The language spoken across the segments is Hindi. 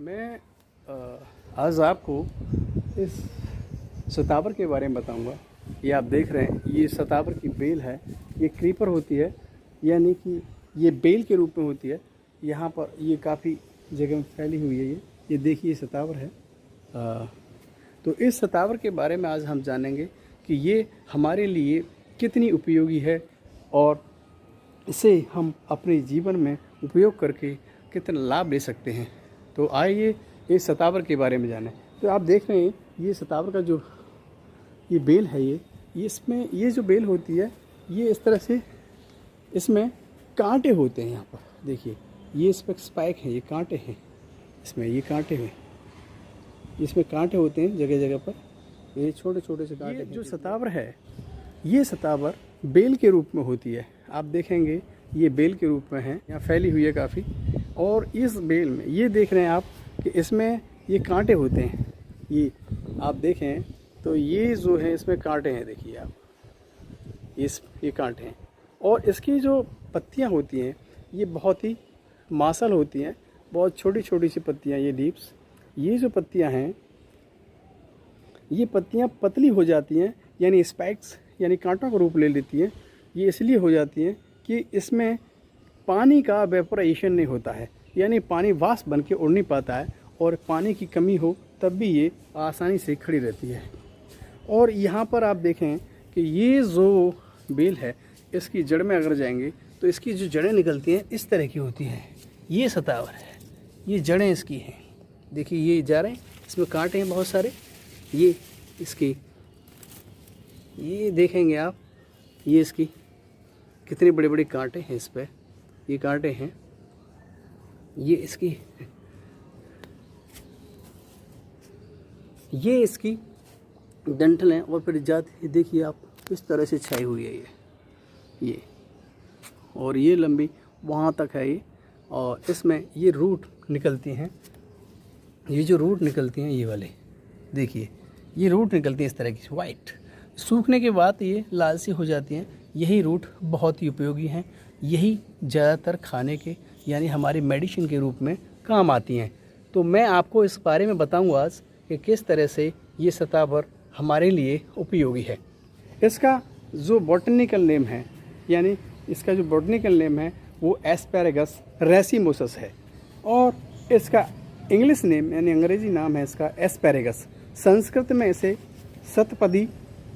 मैं आज आपको इस सतावर के बारे में बताऊंगा। ये आप देख रहे हैं, ये सतावर की बेल है। ये क्रीपर होती है, यानी कि ये बेल के रूप में होती है। यहाँ पर ये काफ़ी जगह में फैली हुई है। ये देखिए सतावर है। तो इस सतावर के बारे में आज हम जानेंगे कि ये हमारे लिए कितनी उपयोगी है और इसे हम अपने जीवन में उपयोग करके कितना लाभ ले सकते हैं। तो आइए इस सतावर के बारे में जानें। तो आप देख रहे हैं, ये सतावर का जो ये बेल है, ये इसमें ये जो बेल होती है, ये इस तरह से इसमें कांटे होते हैं। यहाँ पर देखिए, ये इस पर स्पाइक है, ये कांटे हैं, इसमें ये कांटे हैं, इसमें कांटे होते हैं जगह जगह पर, ये छोटे छोटे से कांटे। जो सतावर है, ये सतावर बेल के रूप में होती है। आप देखेंगे ये बेल के रूप में है, यहाँ फैली हुई है काफ़ी। और इस बेल में ये देख रहे हैं आप कि इसमें ये कांटे होते हैं। ये आप देखें तो ये जो है इसमें कांटे हैं, देखिए आप, ये कांटे हैं। और इसकी जो पत्तियाँ होती हैं ये बहुत ही मांसल होती हैं, बहुत छोटी छोटी सी पत्तियाँ, ये लीव्स। ये जो पत्तियाँ हैं, ये पत्तियाँ पतली हो जाती हैं, यानी स्पाइक्स यानी कांटों का रूप ले लेती हैं। ये इसलिए हो जाती हैं कि इसमें पानी का वेपोराइजेशन नहीं होता है, यानी पानी वाष्प बन के उड़ नहीं पाता है, और पानी की कमी हो तब भी ये आसानी से खड़ी रहती है। और यहाँ पर आप देखें कि ये जो बेल है, इसकी जड़ में अगर जाएंगे तो इसकी जो जड़ें निकलती हैं इस तरह की होती हैं। ये सतावर है, ये जड़ें इसकी हैं, देखिए ये जा रहे हैं, इसमें कांटे हैं बहुत सारे। ये इसकी, ये देखेंगे आप, ये इसकी कितने बड़े बड़े कांटे हैं इस पर, ये कांटे हैं। ये इसकी डंठल हैं, और फिर जाती देखिए आप इस तरह से छाई हुई है ये और ये लंबी वहाँ तक है ये। और इसमें ये रूट निकलती हैं, ये जो रूट निकलती हैं ये वाले, देखिए ये रूट निकलती हैं इस तरह की वाइट। सूखने के बाद ये लाल सी हो जाती हैं। यही रूट बहुत ही उपयोगी हैं, यही ज़्यादातर खाने के यानी हमारी मेडिसिन के रूप में काम आती हैं। तो मैं आपको इस बारे में बताऊंगा आज कि किस तरह से ये सतावर हमारे लिए उपयोगी है। इसका जो बॉटनिकल नेम है, यानी इसका जो बॉटनिकल नेम है वो एस्पैरागस रेसिमोसस है, और इसका इंग्लिश नेम यानी अंग्रेजी नाम है इसका एस्पैरागस। संस्कृत में इसे सतपदी,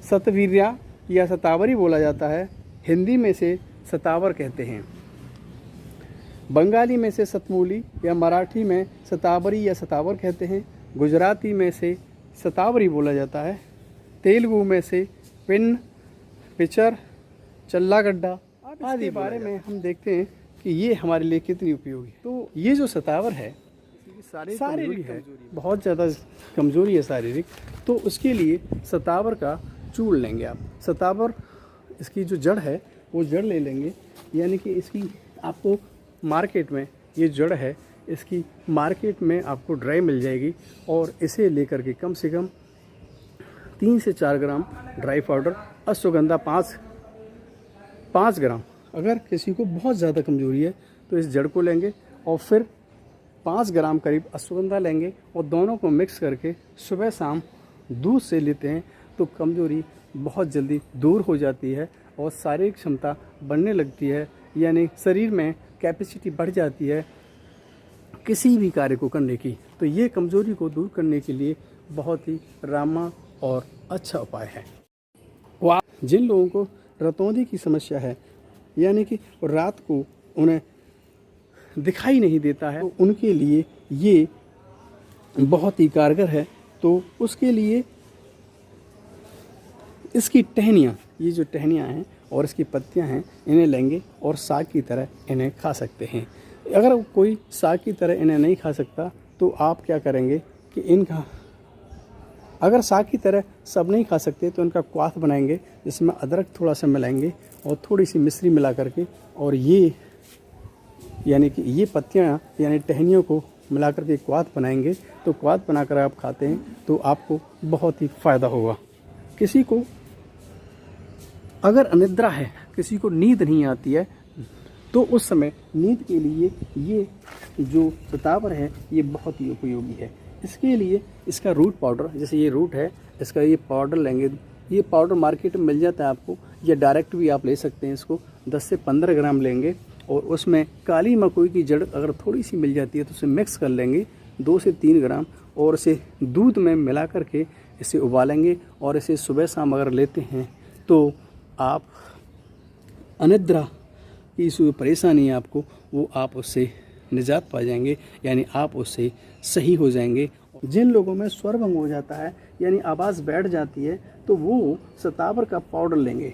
सतवीर्या या सतावरी बोला जाता है। हिंदी में इसे सतावर कहते हैं। बंगाली में से सतमूली या मराठी में सतावरी या सतावर कहते हैं। गुजराती में से सतावरी बोला जाता है। तेलुगु में से पिन, पिचर, चल्लागड्डा आदि बारे में हम देखते हैं कि ये हमारे लिए कितनी उपयोगी है। तो ये जो सतावर है, शारीरिक है, बहुत ज़्यादा कमजोरी है शारीरिक, तो उसके लिए सतावर का चूर्ण लेंगे आप। सतावर इसकी जो जड़ है वो जड़ ले लेंगे, यानी कि इसकी आपको मार्केट में ये जड़ है, इसकी मार्केट में आपको ड्राई मिल जाएगी। और इसे लेकर के कम से कम 3 से 4 ग्राम ड्राई पाउडर, अश्वगंधा 5 ग्राम। अगर किसी को बहुत ज़्यादा कमजोरी है तो इस जड़ को लेंगे, और फिर 5 ग्राम करीब अश्वगंधा लेंगे, और दोनों को मिक्स करके सुबह शाम दूध से लेते हैं तो कमजोरी बहुत जल्दी दूर हो जाती है और शारीरिक क्षमता बढ़ने लगती है, यानी शरीर में कैपेसिटी बढ़ जाती है किसी भी कार्य को करने की। तो ये कमजोरी को दूर करने के लिए बहुत ही रामा और अच्छा उपाय है। जिन लोगों को रतौंधी की समस्या है, यानी कि रात को उन्हें दिखाई नहीं देता है, तो उनके लिए ये बहुत ही कारगर है। तो उसके लिए इसकी टहनियाँ, ये जो टहनियाँ हैं और इसकी पत्तियाँ हैं, इन्हें लेंगे और साग की तरह इन्हें खा सकते हैं। अगर कोई साग की तरह इन्हें नहीं खा सकता तो आप क्या करेंगे कि इनका, अगर साग की तरह सब नहीं खा सकते तो इनका क्वाथ बनाएंगे, जिसमें अदरक थोड़ा सा मिलाएंगे और थोड़ी सी मिश्री मिला करके, और ये यानी कि ये पत्तियाँ यानी टहनियों को मिला करके क्वाथ बनाएंगे। तो क्वाथ बनाकर आप खाते हैं तो आपको बहुत ही फ़ायदा होगा। किसी को अगर अनिद्रा है, किसी को नींद नहीं आती है, तो उस समय नींद के लिए ये जो शतावर है ये बहुत ही उपयोगी है। इसके लिए इसका रूट पाउडर, जैसे ये रूट है, इसका ये पाउडर लेंगे। ये पाउडर मार्केट में मिल जाता है आपको, या डायरेक्ट भी आप ले सकते हैं। इसको 10 से 15 ग्राम लेंगे और उसमें काली मकोई की जड़ अगर थोड़ी सी मिल जाती है तो उसे मिक्स कर लेंगे 2 से 3 ग्राम, और इसे दूध में मिला करके इसे उबालेंगे। और इसे सुबह शाम अगर लेते हैं तो आप अनिद्रा की जो परेशानी है आपको, वो आप उससे निजात पा जाएंगे, यानी आप उससे सही हो जाएंगे। जिन लोगों में स्वरभंग हो जाता है, यानी आवाज़ बैठ जाती है, तो वो शतावर का पाउडर लेंगे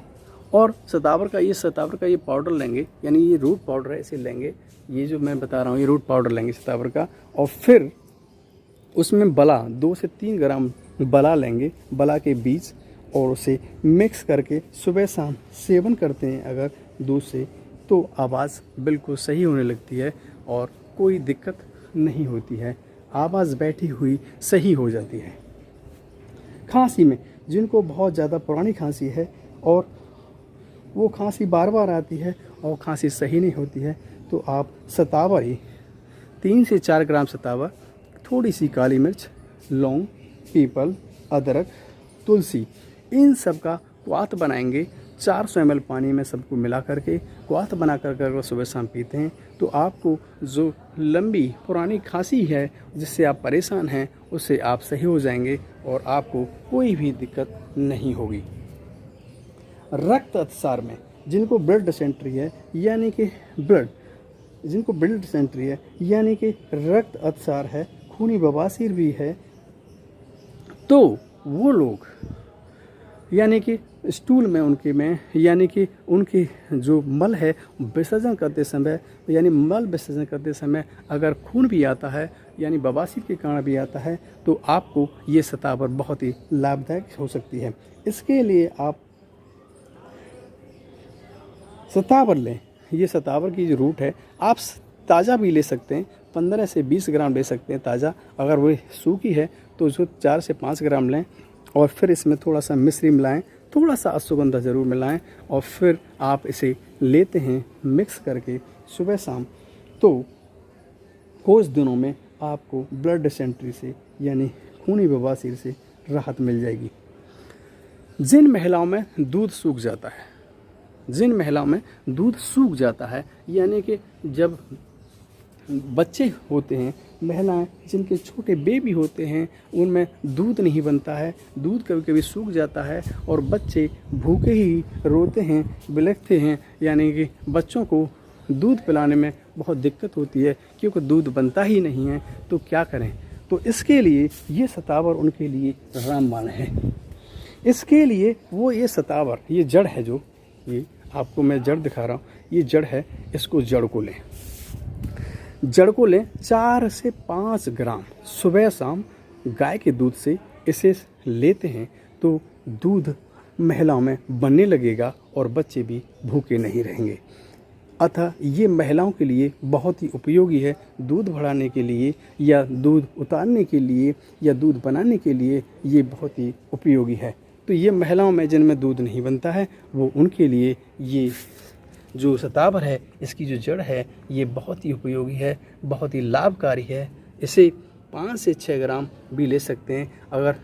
और शतावर का ये पाउडर लेंगे, यानी ये रूट पाउडर है, इसे लेंगे। ये जो मैं बता रहा हूँ ये रूट पाउडर लेंगे शतावर का, और फिर उसमें बला 2 से 3 ग्राम बला लेंगे, बला के बीज, और उसे मिक्स करके सुबह शाम सेवन करते हैं अगर दूध से, तो आवाज़ बिल्कुल सही होने लगती है और कोई दिक्कत नहीं होती है। आवाज़ बैठी हुई सही हो जाती है। खांसी में जिनको बहुत ज़्यादा पुरानी खांसी है और वो खांसी बार बार आती है और खांसी सही नहीं होती है, तो आप शतावर ही 3 से 4 ग्राम शतावर, थोड़ी सी काली मिर्च, लौंग, पीपल, अदरक, तुलसी, इन सब का क्वाथ बनाएंगे। 400 ml पानी में सबको मिला करके क्वाथ बना कर अगर सुबह शाम पीते हैं तो आपको जो लंबी पुरानी खांसी है जिससे आप परेशान हैं उससे आप सही हो जाएंगे और आपको कोई भी दिक्कत नहीं होगी। रक्त अतिसार में जिनको ब्लड डिसेंट्री है, यानी कि जिनको ब्लड डिसेंट्री है यानी कि रक्त अतिसार है, खूनी बवासीर भी है, तो वो लोग यानी कि स्टूल में यानी कि उनकी जो मल है विसर्जन करते समय, यानी मल विसर्जन करते समय अगर खून भी आता है, यानी बवासीर के कारण भी आता है, तो आपको ये शतावर बहुत ही लाभदायक हो सकती है। इसके लिए आप शतावर लें। ये शतावर की जो रूट है आप ताज़ा भी ले सकते हैं, 15 से 20 ग्राम ले सकते हैं ताज़ा। अगर वो सूखी है तो उसको 4 से 5 ग्राम लें और फिर इसमें थोड़ा सा मिश्री मिलाएं, थोड़ा सा अश्वगंधा ज़रूर मिलाएं, और फिर आप इसे लेते हैं मिक्स करके सुबह शाम, तो कुछ दिनों में आपको ब्लड डिसेंट्री से यानी खूनी बवासीर से राहत मिल जाएगी। जिन महिलाओं में दूध सूख जाता है, यानी कि जब बच्चे होते हैं, महिलाएं जिनके छोटे बेबी होते हैं, उनमें दूध नहीं बनता है, दूध कभी कभी सूख जाता है और बच्चे भूखे ही रोते हैं, बिलखते हैं, यानी कि बच्चों को दूध पिलाने में बहुत दिक्कत होती है क्योंकि दूध बनता ही नहीं है, तो क्या करें। तो इसके लिए ये शतावर उनके लिए रामबाण है। इसके लिए वो ये शतावर, ये जड़ है, जो ये आपको मैं जड़ दिखा रहा हूँ, ये जड़ है, इसको जड़ को लें 4 से 5 ग्राम सुबह शाम गाय के दूध से इसे लेते हैं तो दूध महिलाओं में बनने लगेगा और बच्चे भी भूखे नहीं रहेंगे। अतः ये महिलाओं के लिए बहुत ही उपयोगी है। दूध बढ़ाने के लिए या दूध उतारने के लिए या दूध बनाने के लिए ये बहुत ही उपयोगी है। तो ये महिलाओं में जिनमें दूध नहीं बनता है वो उनके लिए ये जो शतावर है, इसकी जो जड़ है, ये बहुत ही उपयोगी है, बहुत ही लाभकारी है। इसे 5 से 6 ग्राम भी ले सकते हैं। अगर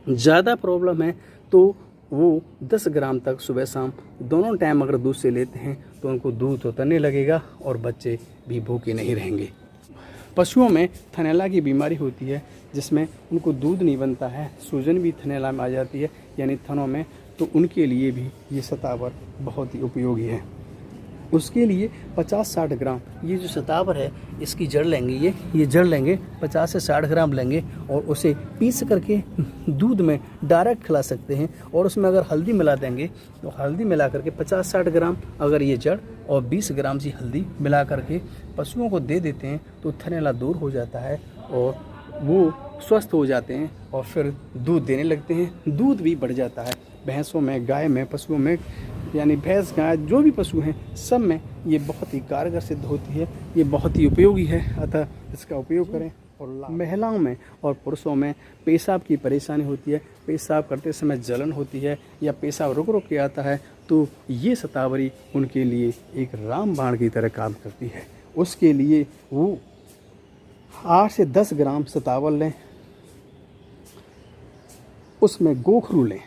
ज़्यादा प्रॉब्लम है तो वो 10 ग्राम तक सुबह शाम दोनों टाइम अगर दूध से लेते हैं तो उनको दूध उतरने लगेगा और बच्चे भी भूखे नहीं रहेंगे। पशुओं में थनैला की बीमारी होती है जिसमें उनको दूध नहीं बनता है, सूजन भी थनैला में आ जाती है, यानी थनों में, तो उनके लिए भी ये शतावर बहुत ही उपयोगी है। उसके लिए 50-60 ग्राम ये जो शतावर है इसकी जड़ लेंगे, ये जड़ लेंगे, 50 से 60 ग्राम लेंगे और उसे पीस करके दूध में डायरेक्ट खिला सकते हैं। और उसमें अगर हल्दी मिला देंगे तो हल्दी मिला करके 50-60 ग्राम अगर ये जड़ और 20 ग्राम सी हल्दी मिला करके पशुओं को दे देते हैं तो थनैला दूर हो जाता है और वो स्वस्थ हो जाते हैं और फिर दूध देने लगते हैं। दूध भी बढ़ जाता है। भैंसों में, गाय में, पशुओं में, यानी भैंस, गाय, जो भी पशु हैं सब में ये बहुत ही कारगर सिद्ध होती है, ये बहुत ही उपयोगी है। अतः इसका उपयोग करें। और महिलाओं में और पुरुषों में पेशाब की परेशानी होती है, पेशाब करते समय जलन होती है या पेशाब रुक रुक के आता है, तो ये शतावरी उनके लिए एक रामबाण की तरह काम करती है। उसके लिए वो 8 से 10 ग्राम शतावर लें, उसमें गोखरू लें,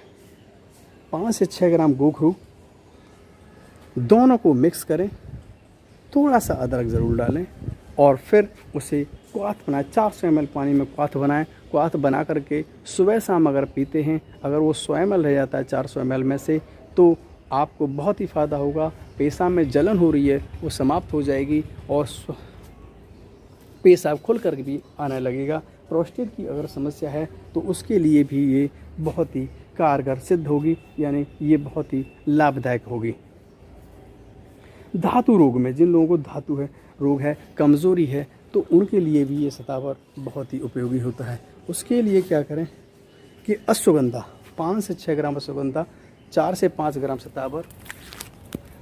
5 से 6 ग्राम गोखरू, दोनों को मिक्स करें, थोड़ा सा अदरक ज़रूर डालें और फिर उसे क्वाथ बनाएं। 400 ml पानी में क्वाथ बनाएं। क्वाथ बना करके सुबह शाम अगर पीते हैं, अगर वो 100 ml रह जाता है 400 ml में से, तो आपको बहुत ही फ़ायदा होगा। पेशाब में जलन हो रही है वो समाप्त हो जाएगी और पेशाब खुल कर भी आने लगेगा। प्रोस्टेट की अगर समस्या है तो उसके लिए भी ये बहुत ही कारगर सिद्ध होगी, यानी ये बहुत ही लाभदायक होगी। धातु रोग में, जिन लोगों को धातु है रोग है, कमज़ोरी है, तो उनके लिए भी ये शतावर बहुत ही उपयोगी होता है। उसके लिए क्या करें कि अश्वगंधा 5 से 6 ग्राम अश्वगंधा, 4 से 5 ग्राम शतावर,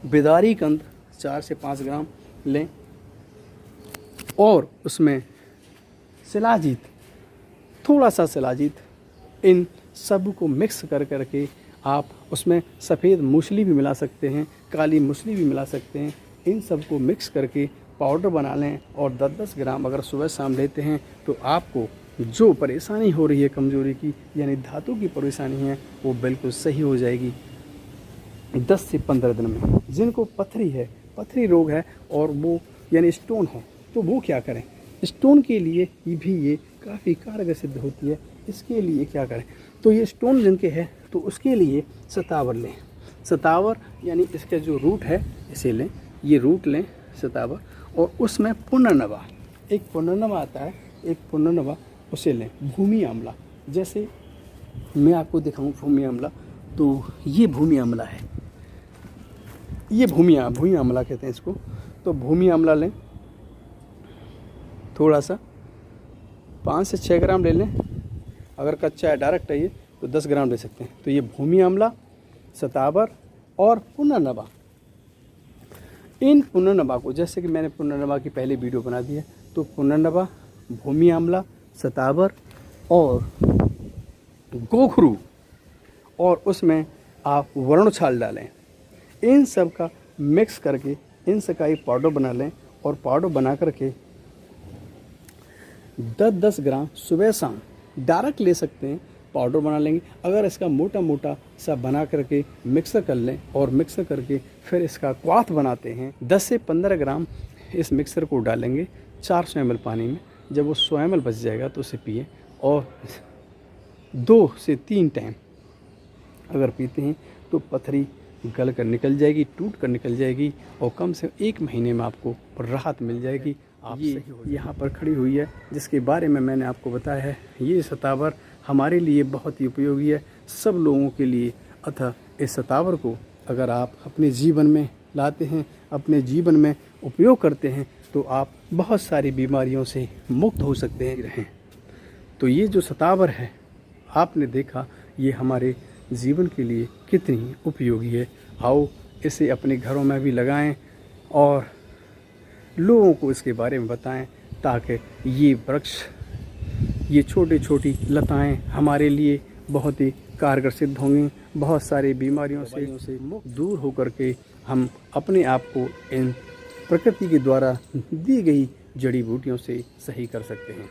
बेदारी कंद 4 से 5 ग्राम लें और उसमें शिलाजीत, थोड़ा सा शिलाजीत, इन सब को मिक्स कर करके आप उसमें सफ़ेद मूसली भी मिला सकते हैं, काली मूसली भी मिला सकते हैं। इन सब को मिक्स करके पाउडर बना लें और 10-10 ग्राम अगर सुबह शाम लेते हैं तो आपको जो परेशानी हो रही है कमज़ोरी की, यानी धातु की परेशानी है, वो बिल्कुल सही हो जाएगी 10 से 15 दिन में। जिनको पथरी है, पथरी रोग है और वो यानी स्टोन है, तो वो क्या करें? स्टोन के लिए भी ये काफ़ी कारगर सिद्ध होती है। इसके लिए क्या करें? तो ये स्टोन जिनके है तो उसके लिए शतावर लें। शतावर यानी इसका जो रूट है इसे लें, ये रूट लें शतावर, और उसमें पुनर्नवा, एक पुनर्नवा आता है, एक पुनर्नवा उसे लें। भूमि आंवला, जैसे मैं आपको दिखाऊं भूमि आंवला, तो ये भूमि आंवला है, ये भूमि आंवला कहते हैं इसको। तो भूमि आंवला लें, थोड़ा सा 5 से 6 ग्राम ले लें। अगर कच्चा है डायरेक्ट है ये तो 10 ग्राम ले सकते हैं। तो ये भूमि आंवला, शतावर और पुनर्नवा, इन पुनर्नवा को, जैसे कि मैंने पुनर्नवा की पहले वीडियो बना दी है, तो पुनर्नवा, भूमि आंवला, शतावर और गोखरू, और उसमें आप वर्ण छाल डालें। इन सब का मिक्स करके इन सब का एक पाउडर बना लें और पाउडर बना करके 10-10 ग्राम सुबह शाम डायरेक्ट ले सकते हैं, पाउडर बना लेंगे। अगर इसका मोटा मोटा सा बना करके मिक्सर कर लें और मिक्सर करके फिर इसका क्वाथ बनाते हैं, 10 से 15 ग्राम इस मिक्सर को डालेंगे 400 ml पानी में। जब वो 100 ml बच जाएगा तो उसे पिए और 2 से 3 टाइम अगर पीते हैं तो पथरी गल कर निकल जाएगी, टूट कर निकल जाएगी और कम से 1 महीने में आपको राहत मिल जाएगी। आप ये यहाँ पर खड़ी हुई है जिसके बारे में मैंने आपको बताया है। ये शतावर हमारे लिए बहुत ही उपयोगी है, सब लोगों के लिए। अतः इस शतावर को अगर आप अपने जीवन में लाते हैं, अपने जीवन में उपयोग करते हैं, तो आप बहुत सारी बीमारियों से मुक्त हो सकते हैं। तो ये जो शतावर है आपने देखा, ये हमारे जीवन के लिए कितनी उपयोगी है। आओ इसे अपने घरों में भी लगाएं और लोगों को इसके बारे में बताएं, ताकि ये वृक्ष, ये छोटी छोटी लताएं हमारे लिए बहुत ही कारगर सिद्ध होंगी। बहुत सारी बीमारियों से दूर होकर के हम अपने आप को इन प्रकृति के द्वारा दी गई जड़ी बूटियों से सही कर सकते हैं।